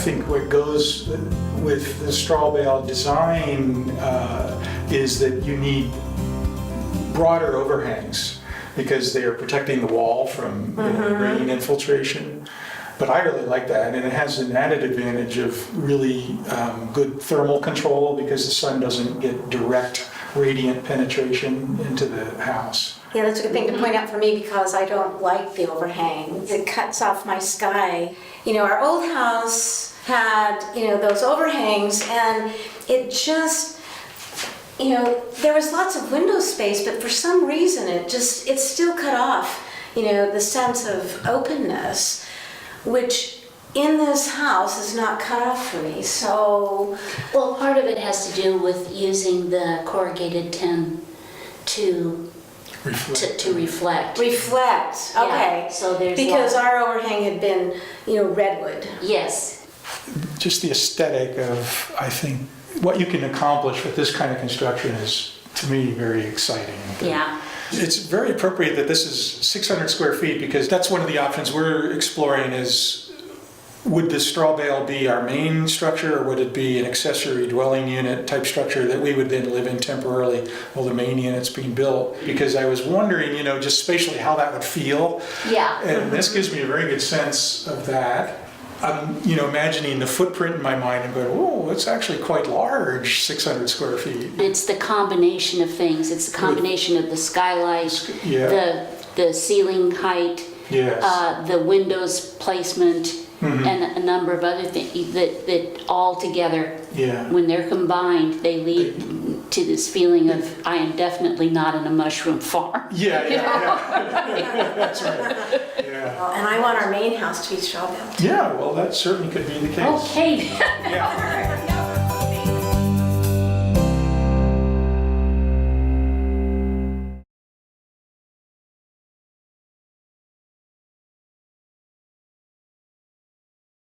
think what goes with the straw bale design is that you need broader overhangs because they are protecting the wall from rain infiltration. But I really like that, and it has an added advantage of really good thermal control because the sun doesn't get direct radiant penetration into the house. Yeah, that's a good thing to point out for me because I don't like the overhang. It cuts off my sky. You know, our old house had, you know, those overhangs, and it just, you know, there was lots of window space, but for some reason it still cut off, you know, the sense of openness, which in this house is not cut off for me. So, well, part of it has to do with using the corrugated tin to reflect. Reflect, okay. Yeah, so there's because our overhang had been, you know, redwood. Yes. Just the aesthetic of, I think, what you can accomplish with this kind of construction is, to me, very exciting. Yeah. It's very appropriate that this is 600 square feet because that's one of the options we're exploring is, would the straw bale be our main structure or would it be an accessory dwelling unit type structure that we would then live in temporarily while the main unit's being built? Because I was wondering, you know, just spatially how that would feel. Yeah. And this gives me a very good sense of that. I'm, you know, imagining the footprint in my mind and going, oh, it's actually quite large, 600 square feet. It's the combination of things. It's the combination of the skylight, Yeah. the ceiling height, Yes. the windows placement, and a number of other things that all together, when they're combined, they lead to this feeling of, I am definitely not in a mushroom farm. Yeah. That's right. Yeah. Well, and I want our main house to be straw bale. Yeah, well, that certainly could be the case. Okay. Yeah.